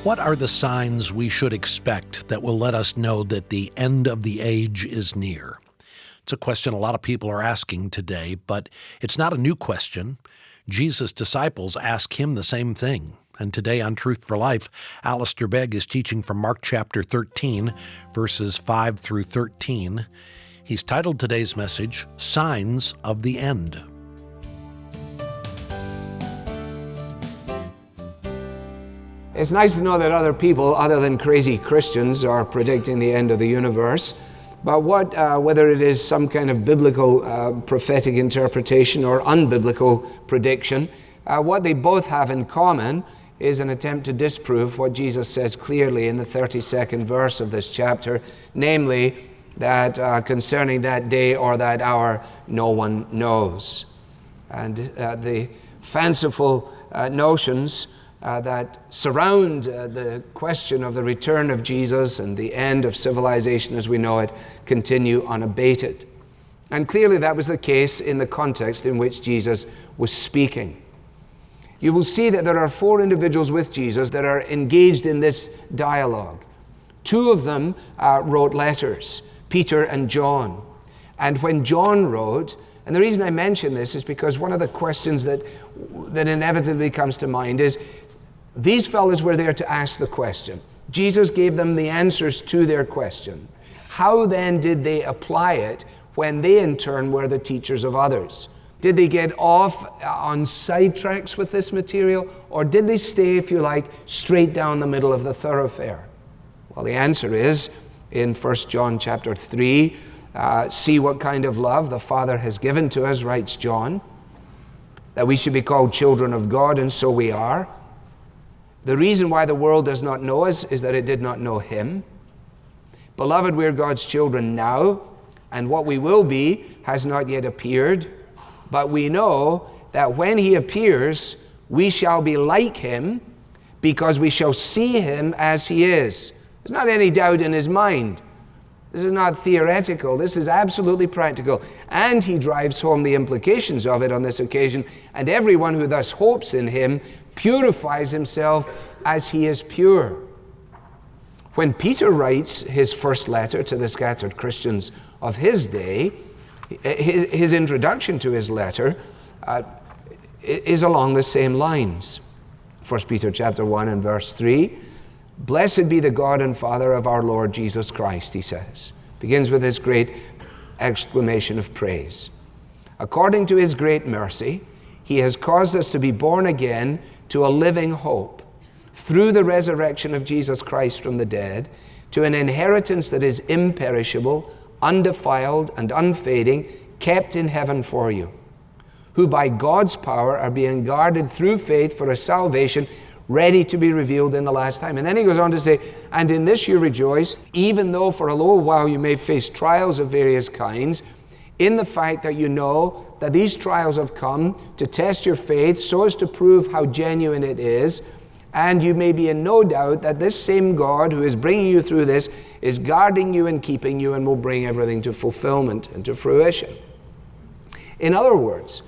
What are the signs we should expect that will let us know that the end of the age is near? It's a question a lot of people are asking today, but it's not a new question. Jesus' disciples ask him the same thing. And today on Truth for Life, Alistair Begg is teaching from Mark chapter 13, verses 5 through 13. He's titled today's message, Signs of the End. It's nice to know that other people, other than crazy Christians, are predicting the end of the universe. But whether it is some kind of biblical prophetic interpretation or unbiblical prediction, what they both have in common is an attempt to disprove what Jesus says clearly in the 32nd verse of this chapter, namely that concerning that day or that hour, no one knows. And the fanciful notions that surround the question of the return of Jesus and the end of civilization as we know it continue unabated. And clearly that was the case in the context in which Jesus was speaking. You will see that there are four individuals with Jesus that are engaged in this dialogue. Two of them wrote letters, Peter and John. And when John wrote, and the reason I mention this is because one of the questions that inevitably comes to mind is, these fellows were there to ask the question. Jesus gave them the answers to their question. How then did they apply it when they in turn were the teachers of others? Did they get off on sidetracks with this material, or did they stay, if you like, straight down the middle of the thoroughfare? Well, the answer is in 1 John chapter 3, see what kind of love the Father has given to us, writes John, that we should be called children of God, and so we are. The reason why the world does not know us is that it did not know him. Beloved, we are God's children now, and what we will be has not yet appeared. But we know that when he appears, we shall be like him, because we shall see him as he is. There's not any doubt in his mind. This is not theoretical. This is absolutely practical. And he drives home the implications of it on this occasion. And everyone who thus hopes in him purifies himself as he is pure. When Peter writes his first letter to the scattered Christians of his day, his introduction to his letter is along the same lines. 1 Peter chapter 1 and verse 3, Blessed be the God and Father of our Lord Jesus Christ, he says. Begins with this great exclamation of praise. According to his great mercy, he has caused us to be born again to a living hope through the resurrection of Jesus Christ from the dead, to an inheritance that is imperishable, undefiled, and unfading, kept in heaven for you, who by God's power are being guarded through faith for a salvation ready to be revealed in the last time. And then he goes on to say, and in this you rejoice, even though for a little while you may face trials of various kinds, in the fact that you know that these trials have come to test your faith so as to prove how genuine it is. And you may be in no doubt that this same God who is bringing you through this is guarding you and keeping you and will bring everything to fulfillment and to fruition. In other words,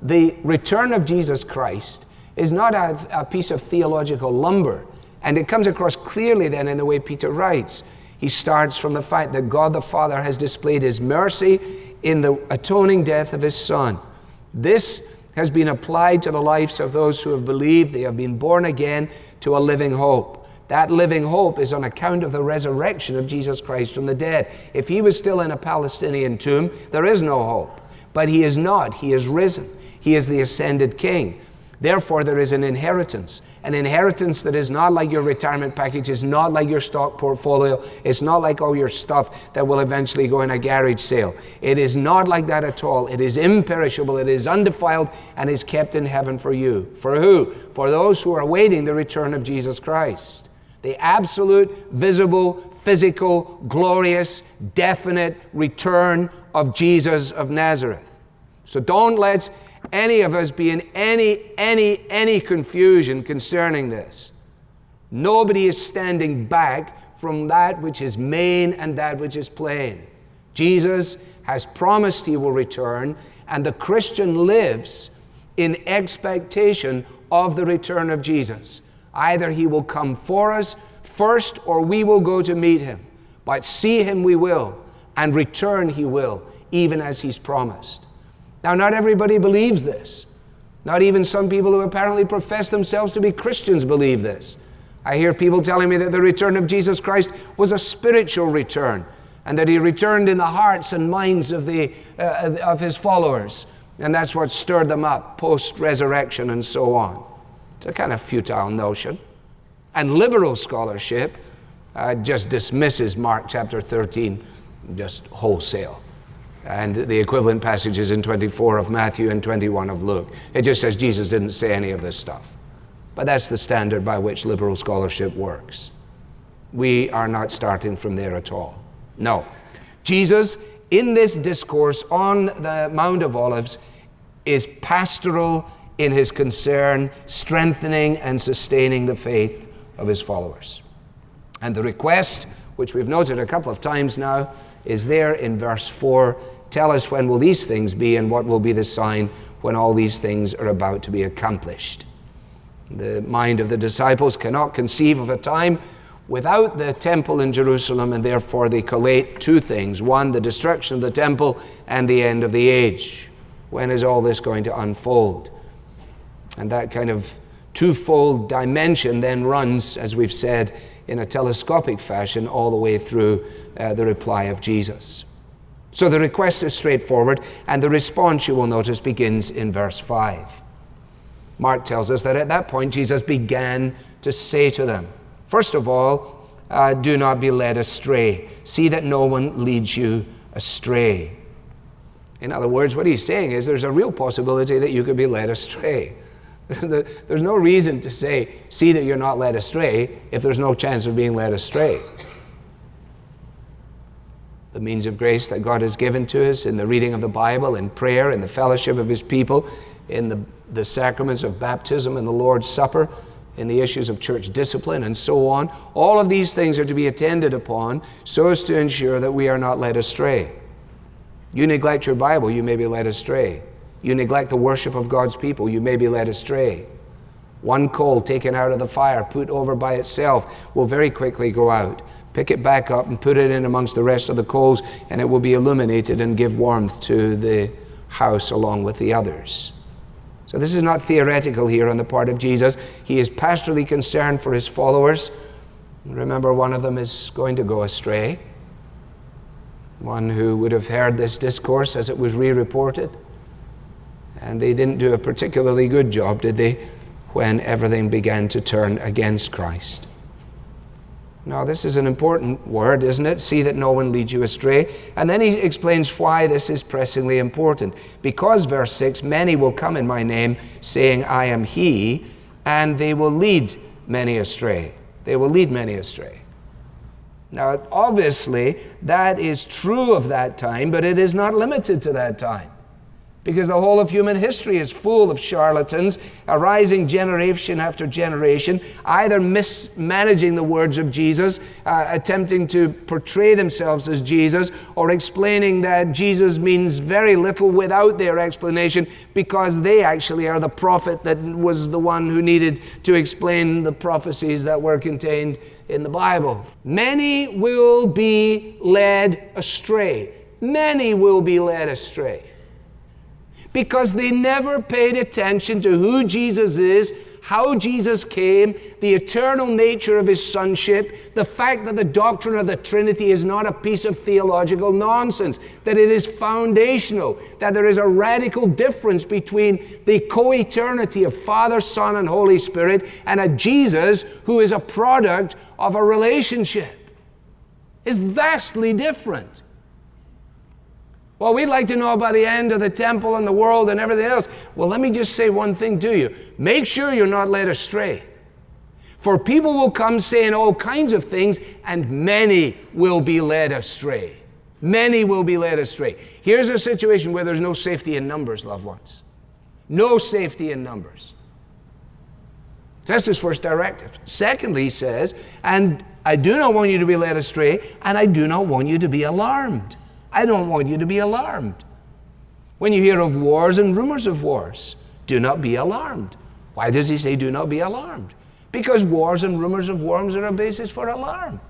the return of Jesus Christ is not a piece of theological lumber. And it comes across clearly then in the way Peter writes. He starts from the fact that God the Father has displayed his mercy in the atoning death of his Son. This has been applied to the lives of those who have believed. They have been born again to a living hope. That living hope is on account of the resurrection of Jesus Christ from the dead. If he was still in a Palestinian tomb, there is no hope. But he is not. He is risen. He is the ascended King. Therefore, there is an inheritance that is not like your retirement package, is not like your stock portfolio, it's not like all your stuff that will eventually go in a garage sale. It is not like that at all. It is imperishable, it is undefiled, and is kept in heaven for you. For who? For those who are awaiting the return of Jesus Christ. The absolute, visible, physical, glorious, definite return of Jesus of Nazareth. So don't let any of us be in any confusion concerning this. Nobody is standing back from that which is main and that which is plain. Jesus has promised he will return, and the Christian lives in expectation of the return of Jesus. Either he will come for us first, or we will go to meet him. But see him we will, and return he will, even as he's promised. Now, not everybody believes this. Not even some people who apparently profess themselves to be Christians believe this. I hear people telling me that the return of Jesus Christ was a spiritual return, and that he returned in the hearts and minds of his followers, and that's what stirred them up post-resurrection and so on. It's a kind of futile notion. And liberal scholarship just dismisses Mark chapter 13 just wholesale. And the equivalent passages in 24 of Matthew and 21 of Luke. It just says Jesus didn't say any of this stuff. But that's the standard by which liberal scholarship works. We are not starting from there at all. No. Jesus, in this discourse on the Mount of Olives, is pastoral in his concern, strengthening and sustaining the faith of his followers. And the request, which we've noted a couple of times now, is there in verse 4. Tell us when will these things be, and what will be the sign when all these things are about to be accomplished. The mind of the disciples cannot conceive of a time without the temple in Jerusalem, and therefore they collate two things. One, the destruction of the temple, and the end of the age. When is all this going to unfold? And that kind of twofold dimension then runs, as we've said, in a telescopic fashion all the way through the reply of Jesus. So the request is straightforward, and the response, you will notice, begins in verse 5. Mark tells us that at that point Jesus began to say to them, first of all, do not be led astray. See that no one leads you astray. In other words, what he's saying is there's a real possibility that you could be led astray. There's no reason to say, see that you're not led astray, if there's no chance of being led astray. The means of grace that God has given to us in the reading of the Bible, in prayer, in the fellowship of his people, in the sacraments of baptism and the Lord's Supper, in the issues of church discipline and so on. All of these things are to be attended upon so as to ensure that we are not led astray. You neglect your Bible, you may be led astray. You neglect the worship of God's people, you may be led astray. One coal taken out of the fire, put over by itself, will very quickly go out. Pick it back up and put it in amongst the rest of the coals, and it will be illuminated and give warmth to the house along with the others. So this is not theoretical here on the part of Jesus. He is pastorally concerned for his followers. Remember, one of them is going to go astray. One who would have heard this discourse as it was re-reported. And they didn't do a particularly good job, did they, when everything began to turn against Christ. Now, this is an important word, isn't it? See that no one leads you astray. And then he explains why this is pressingly important. Because, verse 6, many will come in my name, saying, I am he, and they will lead many astray. They will lead many astray. Now, obviously, that is true of that time, but it is not limited to that time. Because the whole of human history is full of charlatans, arising generation after generation, either mismanaging the words of Jesus, attempting to portray themselves as Jesus, or explaining that Jesus means very little without their explanation, because they actually are the prophet that was the one who needed to explain the prophecies that were contained in the Bible. Many will be led astray. Many will be led astray. Because they never paid attention to who Jesus is, how Jesus came, the eternal nature of his sonship, the fact that the doctrine of the Trinity is not a piece of theological nonsense, that it is foundational, that there is a radical difference between the co-eternity of Father, Son, and Holy Spirit and a Jesus who is a product of a relationship. It's vastly different. Well, we'd like to know about the end of the temple and the world and everything else. Well, let me just say one thing to you. Make sure you're not led astray. For people will come saying all kinds of things, and many will be led astray. Many will be led astray. Here's a situation where there's no safety in numbers, loved ones. No safety in numbers. That's his first directive. Secondly, he says, and I do not want you to be led astray, and I do not want you to be alarmed. I don't want you to be alarmed. When you hear of wars and rumors of wars, do not be alarmed. Why does he say do not be alarmed? Because wars and rumors of wars are a basis for alarm.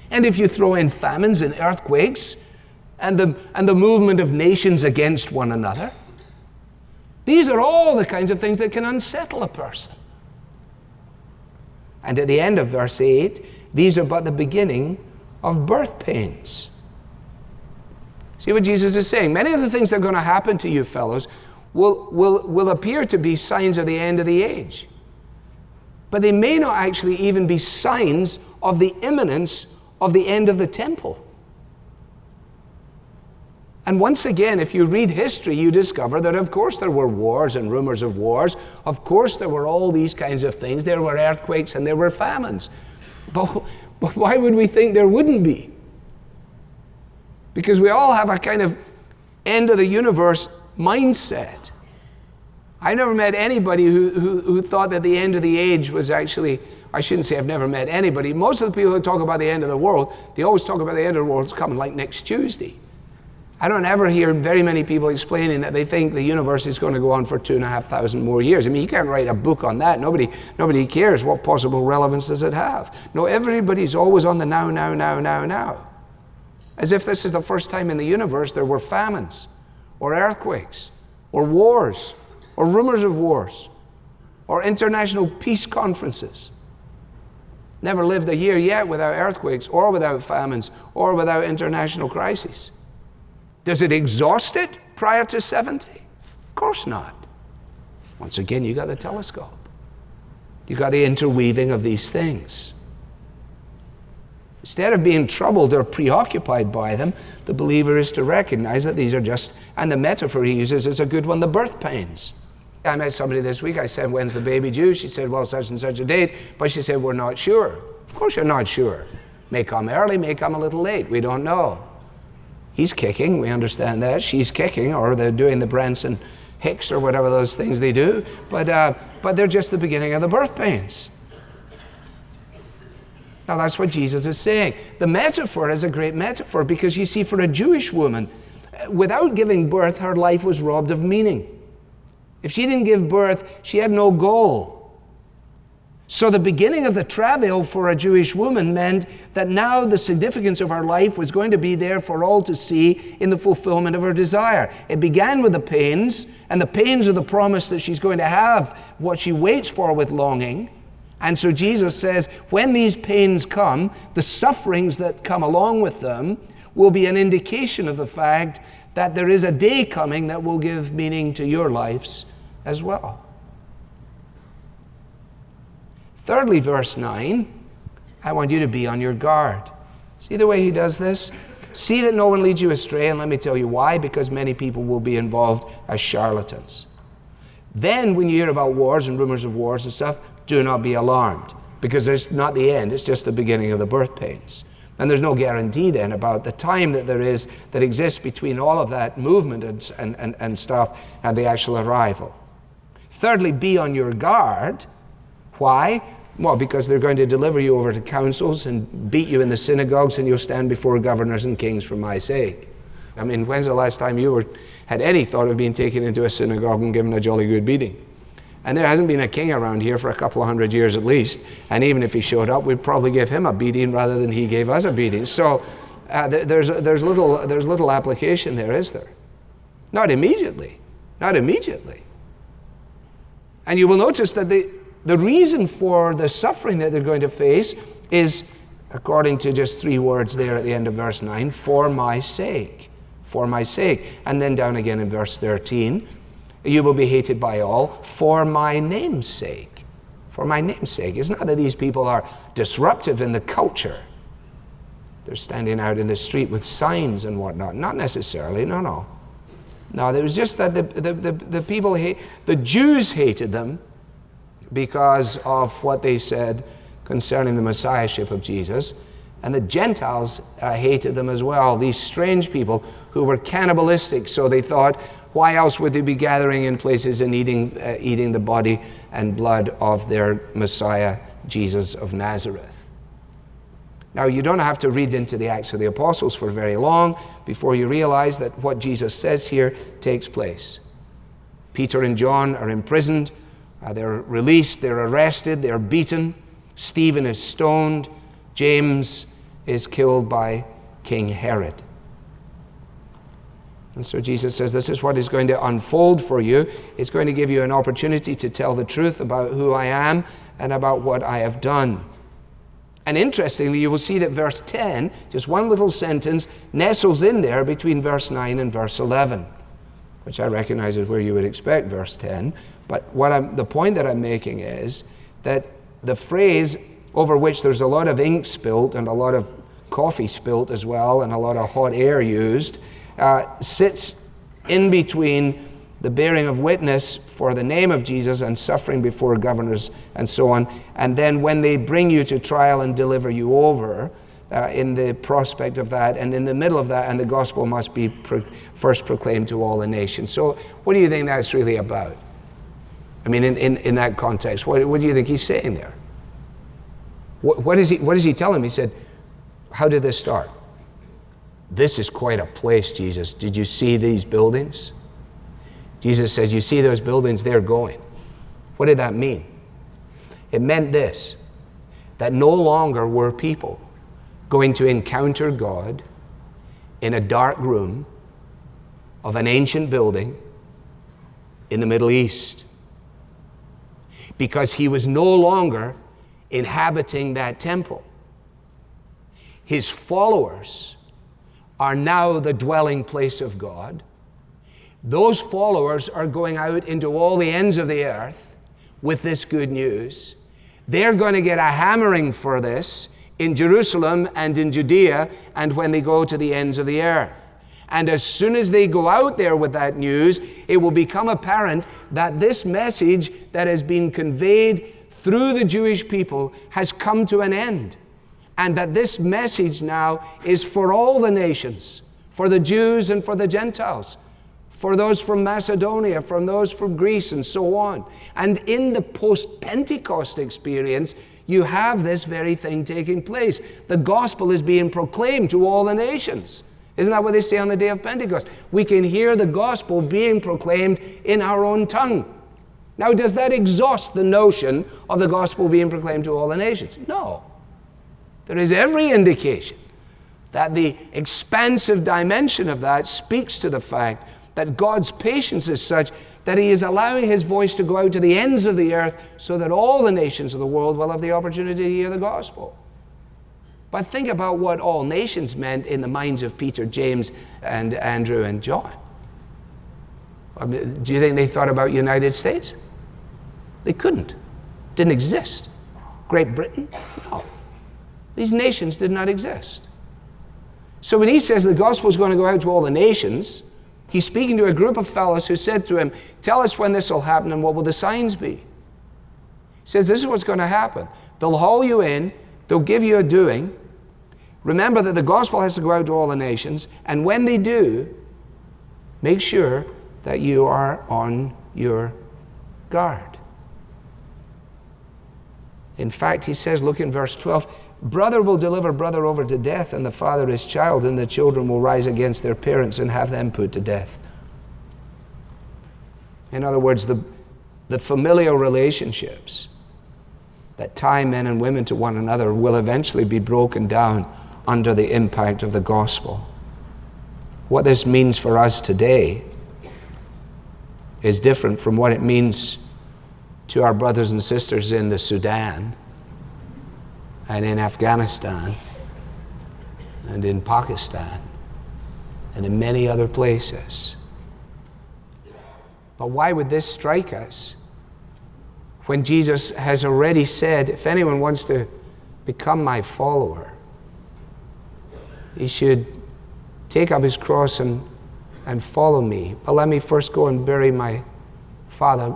And if you throw in famines and earthquakes and the movement of nations against one another, these are all the kinds of things that can unsettle a person. And at the end of verse 8, these are but the beginning of birth pains. See what Jesus is saying? Many of the things that are going to happen to you fellows will appear to be signs of the end of the age. But they may not actually even be signs of the imminence of the end of the temple. And once again, if you read history, you discover that of course there were wars and rumors of wars. Of course there were all these kinds of things. There were earthquakes and there were famines. But why would we think there wouldn't be? Because we all have a kind of end of the universe mindset. I never met anybody who thought that the end of the age was actually, I shouldn't say I've never met anybody. Most of the people who talk about the end of the world, they always talk about the end of the world is coming like next Tuesday. I don't ever hear very many people explaining that they think the universe is going to go on for 2,500 more years. I mean, you can't write a book on that. Nobody cares. What possible relevance does it have? No, everybody's always on the now. As if this is the first time in the universe there were famines, or earthquakes, or wars, or rumors of wars, or international peace conferences. Never lived a year yet without earthquakes, or without famines, or without international crises. Does it exhaust it prior to 70? Of course not. Once again, you got the telescope. You got the interweaving of these things. Instead of being troubled or preoccupied by them, the believer is to recognize that these are just, and the metaphor he uses is a good one, the birth pains. I met somebody this week, I said, when's the baby due? She said, well, such and such a date, but she said, we're not sure. Of course you're not sure. May come early, may come a little late, we don't know. He's kicking, we understand that. She's kicking, or they're doing the Branson Hicks or whatever those things they do, but they're just the beginning of the birth pains. Now that's what Jesus is saying. The metaphor is a great metaphor because you see, for a Jewish woman, without giving birth, her life was robbed of meaning. If she didn't give birth, she had no goal. So the beginning of the travail for a Jewish woman meant that now the significance of her life was going to be there for all to see in the fulfillment of her desire. It began with the pains, and the pains are the promise that she's going to have what she waits for with longing. And so Jesus says, when these pains come, the sufferings that come along with them will be an indication of the fact that there is a day coming that will give meaning to your lives as well. Thirdly, verse 9, I want you to be on your guard. See the way he does this? See that no one leads you astray, and let me tell you why, because many people will be involved as charlatans. Then when you hear about wars and rumors of wars and stuff, do not be alarmed, because it's not the end, it's just the beginning of the birth pains. And there's no guarantee then about the time that exists between all of that movement and stuff and the actual arrival. Thirdly, be on your guard. Why? Well, because they're going to deliver you over to councils and beat you in the synagogues, and you'll stand before governors and kings for my sake. I mean, when's the last time you had any thought of being taken into a synagogue and given a jolly good beating? And there hasn't been a king around here for a couple of 100 years at least, and even if he showed up, we'd probably give him a beating rather than he gave us a beating. So there's little application there, is there? Not immediately. And you will notice that the reason for the suffering that they're going to face is, according to just 3 words there at the end of verse 9, for my sake. For my sake. And then down again in verse 13, you will be hated by all for my name's sake. For my name's sake. It's not that these people are disruptive in the culture. They're standing out in the street with signs and whatnot. Not necessarily, no. No, it was just that the people, the Jews hated them because of what they said concerning the messiahship of Jesus. And the Gentiles hated them as well, these strange people who were cannibalistic. So they thought, why else would they be gathering in places and eating the body and blood of their Messiah, Jesus of Nazareth? Now, you don't have to read into the Acts of the Apostles for very long before you realize that what Jesus says here takes place. Peter and John are imprisoned They're released, they're arrested, they're beaten. Stephen is stoned. James is killed by King Herod. And so Jesus says, this is what is going to unfold for you. It's going to give you an opportunity to tell the truth about who I am and about what I have done. And interestingly, you will see that verse 10, just one little sentence, nestles in there between verse 9 and verse 11, which I recognize is where you would expect verse 10. But the point that I'm making is that the phrase over which there's a lot of ink spilt and a lot of coffee spilt as well and a lot of hot air used, sits in between the bearing of witness for the name of Jesus and suffering before governors and so on. And then when they bring you to trial and deliver you over, in the prospect of that, and in the middle of that, and the gospel must be first proclaimed to all the nations. So what do you think that's really about? I mean, in that context, what do you think he's saying there? What is he telling him? He said, how did this start? This is quite a place, Jesus. Did you see these buildings? Jesus said, you see those buildings, they're going. What did that mean? It meant this, that no longer were people going to encounter God in a dark room of an ancient building in the Middle East, because he was no longer inhabiting that temple. His followers are now the dwelling place of God. Those followers are going out into all the ends of the earth with this good news. They're going to get a hammering for this in Jerusalem and in Judea and when they go to the ends of the earth. And as soon as they go out there with that news, it will become apparent that this message that has been conveyed through the Jewish people has come to an end. And that this message now is for all the nations, for the Jews and for the Gentiles, for those from Macedonia, from those from Greece, and so on. And in the post-Pentecost experience, you have this very thing taking place. The gospel is being proclaimed to all the nations. Isn't that what they say on the day of Pentecost? We can hear the gospel being proclaimed in our own tongue. Now, does that exhaust the notion of the gospel being proclaimed to all the nations? No. There is every indication that the expansive dimension of that speaks to the fact that God's patience is such that he is allowing his voice to go out to the ends of the earth so that all the nations of the world will have the opportunity to hear the gospel. But think about what all nations meant in the minds of Peter, James, and Andrew, and John. I mean, do you think they thought about United States? They couldn't. Didn't exist. Great Britain? No. These nations did not exist. So when he says the gospel is going to go out to all the nations, he's speaking to a group of fellows who said to him, tell us when this will happen and what will the signs be? He says, this is what's going to happen. They'll haul you in, they'll give you a doing. Remember that the gospel has to go out to all the nations, and when they do, make sure that you are on your guard. In fact, he says, look in verse 12, brother will deliver brother over to death, and the father his child, and the children will rise against their parents and have them put to death. In other words, the familial relationships that tie men and women to one another will eventually be broken down under the impact of the gospel. What this means for us today is different from what it means to our brothers and sisters in the Sudan and in Afghanistan and in Pakistan and in many other places. But why would this strike us when Jesus has already said, if anyone wants to become my follower, he should take up his cross and follow me. But let me first go and bury my father.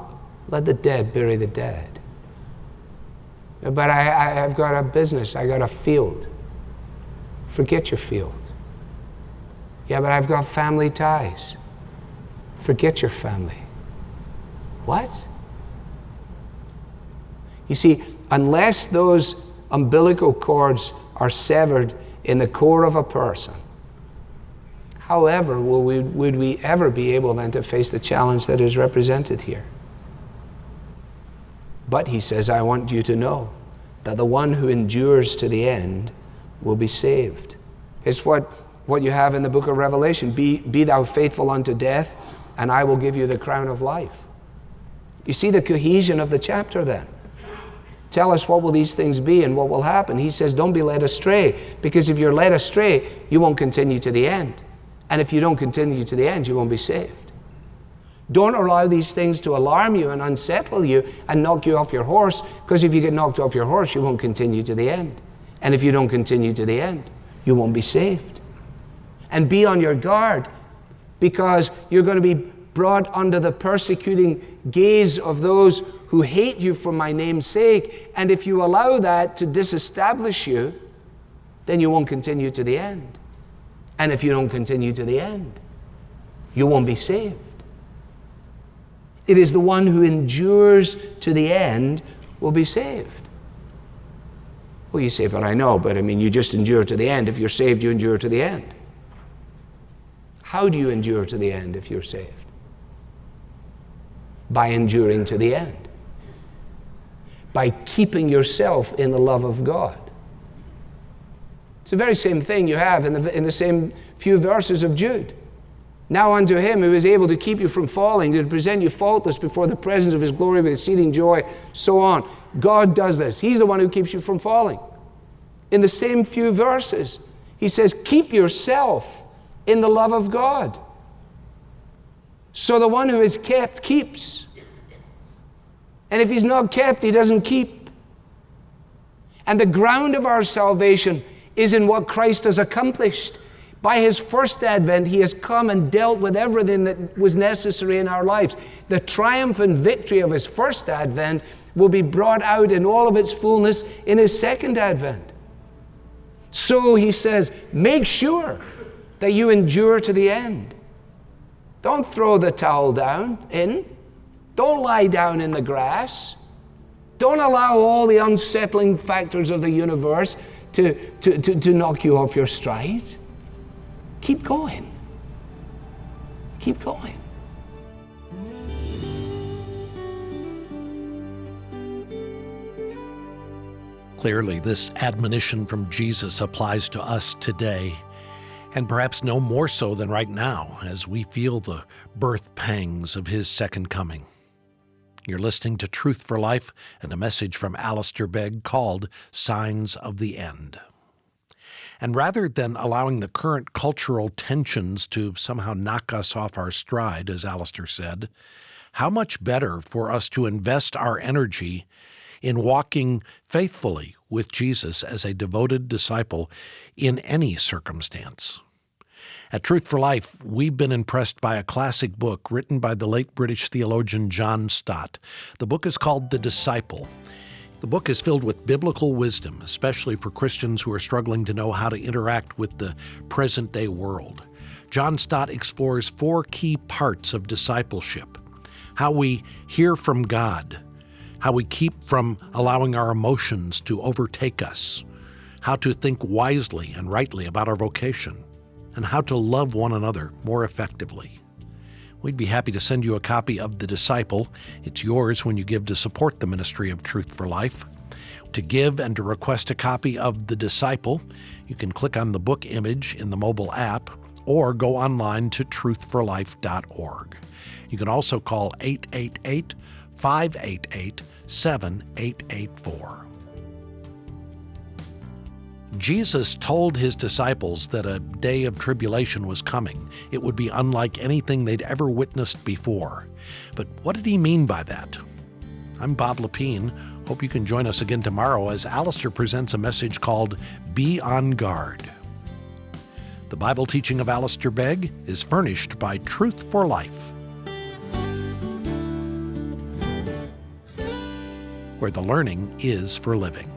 Let the dead bury the dead. But I've got a business, I got a field. Forget your field. Yeah, but I've got family ties. Forget your family. What? You see, unless those umbilical cords are severed in the core of a person, however would we ever be able then to face the challenge that is represented here? But he says, I want you to know that the one who endures to the end will be saved. It's what you have in the book of Revelation. Be thou faithful unto death, and I will give you the crown of life. You see the cohesion of the chapter then. Tell us what will these things be and what will happen. He says, don't be led astray, because if you're led astray, you won't continue to the end. And if you don't continue to the end, you won't be saved. Don't allow these things to alarm you and unsettle you and knock you off your horse, because if you get knocked off your horse, you won't continue to the end. And if you don't continue to the end, you won't be saved. And be on your guard, because you're going to be brought under the persecuting gaze of those who hate you for my name's sake. And if you allow that to disestablish you, then you won't continue to the end. And if you don't continue to the end, you won't be saved. It is the one who endures to the end will be saved. Well, you say, but I know, but I mean, you just endure to the end. If you're saved, you endure to the end. How do you endure to the end if you're saved? By enduring to the end. By keeping yourself in the love of God. It's the very same thing you have in the same few verses of Jude. Now unto him who is able to keep you from falling, to present you faultless before the presence of his glory with exceeding joy, so on. God does this. He's the one who keeps you from falling. In the same few verses, he says, keep yourself in the love of God. So the one who is kept keeps. And if he's not kept, he doesn't keep. And the ground of our salvation is in what Christ has accomplished. By his first advent, he has come and dealt with everything that was necessary in our lives. The triumphant victory of his first advent will be brought out in all of its fullness in his second advent. So he says, make sure that you endure to the end. Don't throw the towel down in. Don't lie down in the grass. Don't allow all the unsettling factors of the universe to knock you off your stride. Keep going. Keep going. Clearly, this admonition from Jesus applies to us today, and perhaps no more so than right now as we feel the birth pangs of his second coming. You're listening to Truth for Life and a message from Alistair Begg called Signs of the End. And rather than allowing the current cultural tensions to somehow knock us off our stride, as Alistair said, how much better for us to invest our energy in walking faithfully with Jesus as a devoted disciple in any circumstance. At Truth for Life, we've been impressed by a classic book written by the late British theologian John Stott. The book is called The Disciple. The book is filled with biblical wisdom, especially for Christians who are struggling to know how to interact with the present-day world. John Stott explores 4 key parts of discipleship: how we hear from God, how we keep from allowing our emotions to overtake us, how to think wisely and rightly about our vocation, and how to love one another more effectively. We'd be happy to send you a copy of The Disciple. It's yours when you give to support the ministry of Truth for Life. To give and to request a copy of The Disciple, you can click on the book image in the mobile app or go online to truthforlife.org. You can also call 888-588-7884. Jesus told his disciples that a day of tribulation was coming. It would be unlike anything they'd ever witnessed before. But what did he mean by that? I'm Bob Lepine. Hope you can join us again tomorrow as Alistair presents a message called Be on Guard. The Bible teaching of Alistair Begg is furnished by Truth for Life, where the learning is for living.